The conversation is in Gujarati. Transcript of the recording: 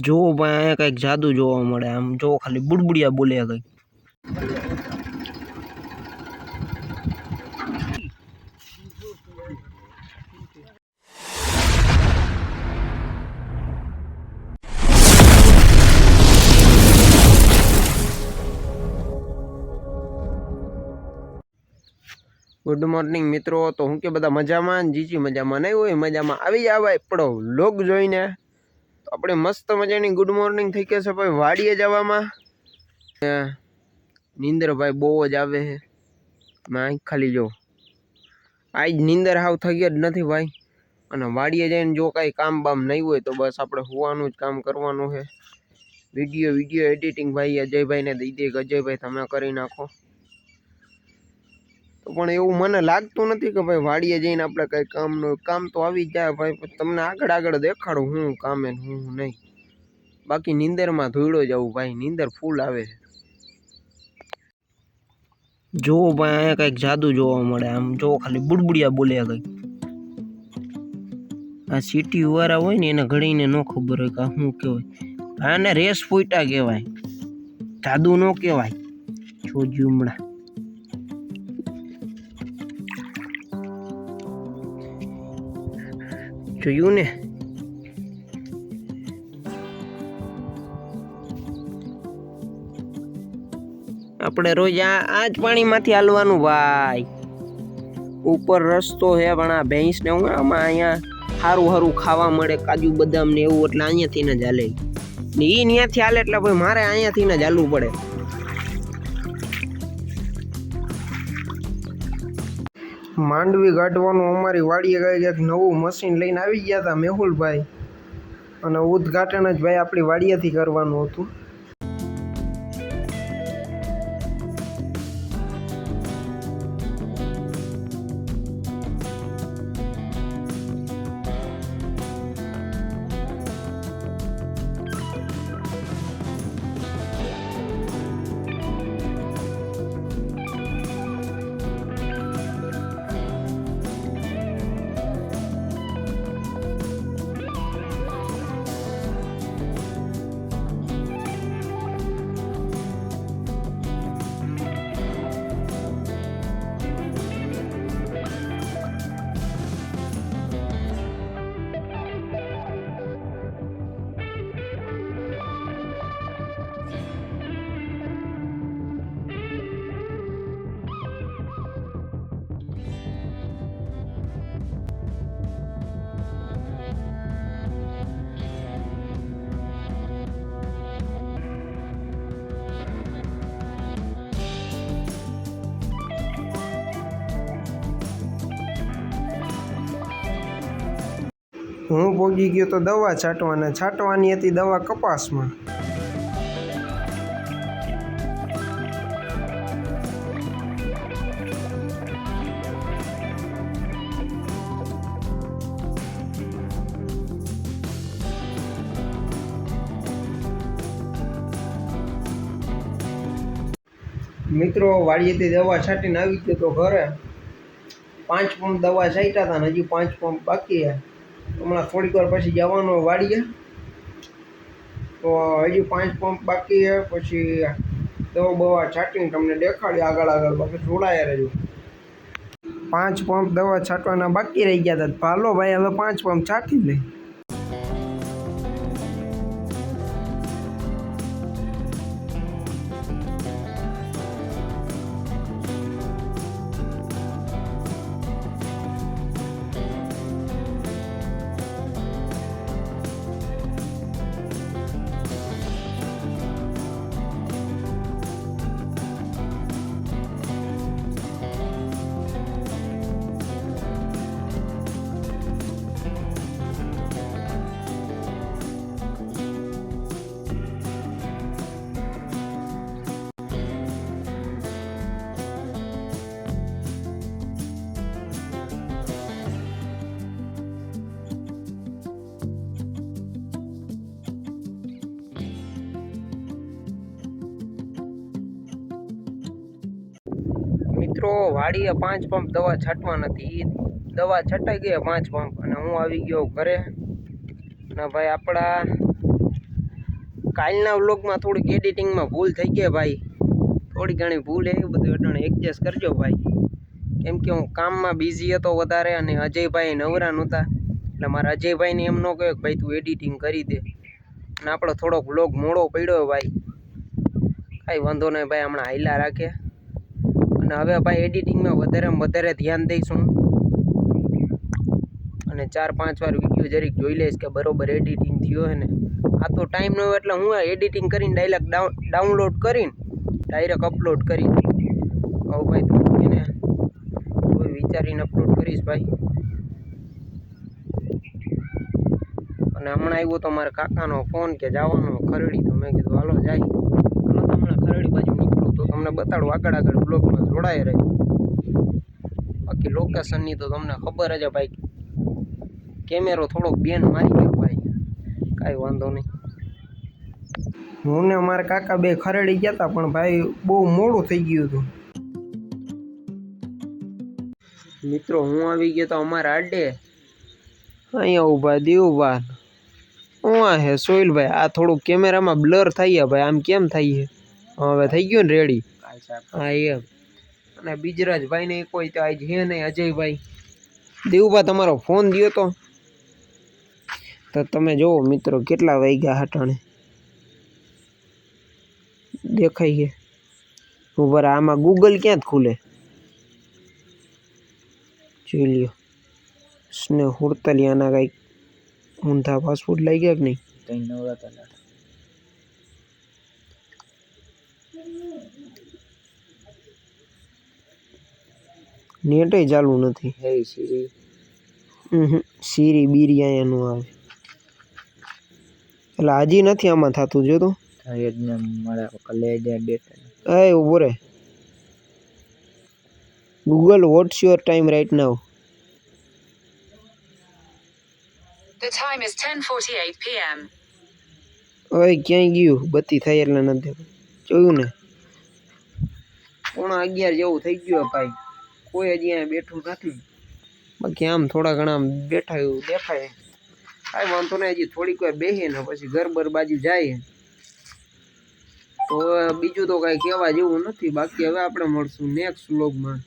જો ભાઈ અહીંયા કંઈક જાદુ જોવા મળે. આમ જો ખાલી બુડબુડિયા બોલે કંઈક. ગુડ મોર્નિંગ મિત્રો. તો હું કે બધા મજામાં? જીજી મજામાં નહીં હોય? મજામાં આવી જાય ભાઈ. પડો લોગ જોઈને તો આપણે મસ્ત મજાની ગુડ મોર્નિંગ થઈ ગયા છે ભાઈ. વાડીએ જવામાં નીંદર ભાઈ બહુ જ આવે છે. આંખ ખાલી જો આજ નીંદર હાવ થઈ જ નથી ભાઈ. અને વાડીએ જઈને જો કાંઈ કામ બામ નહીં હોય તો બસ આપણે હોવાનું જ કામ કરવાનું છે. વિડીયો એડિટિંગ ભાઈ અજયભાઈને દઈ દે કે અજયભાઈ તમે કરી નાખો. તો પણ એવું મને લાગતું નથી કે ભાઈ વાડીએ જઈને આપણે કંઈ કામ તો આવી જાય ભાઈ. તમને આગળ દેખાડું હું કામે હું નહીં. બાકી નીંદરમાં ધોઈડો જવું ભાઈ. નીંદર ફૂલ આવે છે. જો ભાઈ અહીંયા કંઈક જાદુ જોવા મળે. આમ જો ખાલી બુડબુડિયા બોલે કંઈક. આ સિટી વાળા હોય ને એને ઘડીને ન ખબર હોય કે શું કહેવાય. આને રેસ ફૂટા કહેવાય, જાદુ ન કહેવાય. જોજ્યું હમણાં જોયું ને. આપણે રોજ આ જ પાણીમાંથી હાલવાનું ભાઈ. ઉપર રસ્તો છે પણ આ ભેંસ ને હું આમાં અહીંયા સારું ખાવા મળે, કાજુ બદામ ને એવું, એટલે અહીંયાથી ને જ હાલે ને. એ ત્યાંથી હાલે એટલે ભાઈ મારે અહીંયાથી ને જ હાલવું પડે. માંડવી ગાઢવાનું અમારી વાડીએ એક નવું મશીન લઈને આવી ગયા હતા મેહુલભાઈ, અને ઉદ્ઘાટન જ ભાઈ આપણી વાડીએથી કરવાનું હતું. હું પોગી ગયો તો દવા છાંટવાની હતી દવા કપાસમાં. મિત્રો વાડીએથી દવા છાંટીને આવી ગયો તો ઘરે. 5 પંપ દવા છાંટ્યા હતા ને હજી 5 પંપ બાકી છે. હમણાં થોડીક વાર પછી જવાનું વાડીએ, તો હજી 5 પંપ બાકી છે. પછી દવા બવા છાંટીને તમને દેખાડી આગળ બાકી જોડાયા રહેજો. 5 પંપ દવા છાંટવાના બાકી રહી ગયા હતા. હાલો ભાઈ હવે 5 પંપ છાંટી લઈ. મિત્રો વાડીએ 5 પંપ દવા છાંટવા નથી. દવા છટાઈ ગઈ 5 પંપ, અને હું આવી ગયો ઘરે. અને ભાઈ આપણા કાલના વ્લોગમાં થોડીક એડિટિંગમાં ભૂલ થઈ ગઈ ભાઈ, થોડી ઘણી ભૂલ એવી બધું એટલે એડજસ્ટ કરજો ભાઈ, કેમ કે હું કામમાં બિઝી હતો વધારે અને અજયભાઈ નવરા નહોતા, એટલે મારા અજયભાઈને એમ ન કહ્યું કે ભાઈ તું એડિટિંગ કરી દે, અને આપણો થોડોક વ્લોગ મોડો પડ્યો ભાઈ, કાંઈ વાંધો નહીં ભાઈ, હમણાં હાઈલા રાખે, અને હવે ભાઈ એડિટિંગમાં વધારે ધ્યાન દઈશું, અને 4-5 વાર વિડીયો જરીક જોઈ લઈશ કે બરોબર એડિટિંગ થયો હે ને. આ તો ટાઈમ ન હોય એટલે હું એડિટિંગ કરીને ડાયરેક્ટ ડાઉનલોડ કરીને ડાયરેક્ટ અપલોડ કરી હવે ભાઈ થોડુંક એને કોઈ વિચારીને અપલોડ કરીશ ભાઈ. અને હમણાં આવ્યો તો મારા કાકાનો ફોન કે જવાનો ખરડી, તો મેં કીધું હાલો જાય, હાલો તો હમણાં ખરડી બાજુ નીકળું તો તમને બતાડું, આગળ બ્લોગમાં જોડાય રહે. બાકી લોકેશનની તો તમને ખબર જ ભાઈ, કેમેરો થોડોક બેન મારી ગયો ભાઈ, કાંઈ વાંધો નહીં. હું ને મારા કાકા બે ખરડી ગયા હતા, પણ ભાઈ બહુ મોડું થઈ ગયું હતું. મિત્રો હું આવી ગયો તો અમારા આડે, અહીંયા ઊભા દેવભા હું હે સોહિલભાઈ, આ થોડુંક કેમેરામાં બ્લર થાય ભાઈ, આમ કેમ થાય છે? હવે થઈ ગયું ને રેડી? હા એમ. અને બીજરાજભાઈ ને કોઈ તો આજ હે નહીં, અજયભાઈ. દેવભા તમારો ફોન દ્યો તો તમે જોવો મિત્રો કેટલા વાગ્યા હટાણે દેખાય છે. ઉભા આમાં ગૂગલ ક્યાં જ ખુલે, જોઈ લ્યો. સ્નેહ હુડતલિયાના કંઈક ઊંધા પાસપોર્ટ લઈ ગયા કે નહીં? નેટે ચાલુ નથી. સીરી બીરી અહીંયાનું આવે, એટલે હજી નથી આમાં થતું, જો તો ઉભો રે. Google what's your time right now? The time is 10:48 p.m. હવે ક્યાંય ગયું? બત્તી થાય એટલે નથી જોયું ને, 11:15 જેવું થઈ ગયું ભાઈ, કોઈ હજી અહીંયા બેઠું નથી. બાકી આમ થોડા ઘણા બેઠા એવું દેખાય, કાંઈ વાંધો નહીં, હજી થોડીક વાર બેસીએ ને પછી ઘર બાજુ જાય તો બીજું તો કાંઈ કહેવા જેવું નથી. બાકી હવે આપણે મળશું નેક્સ્ટ વ્લોગમાં.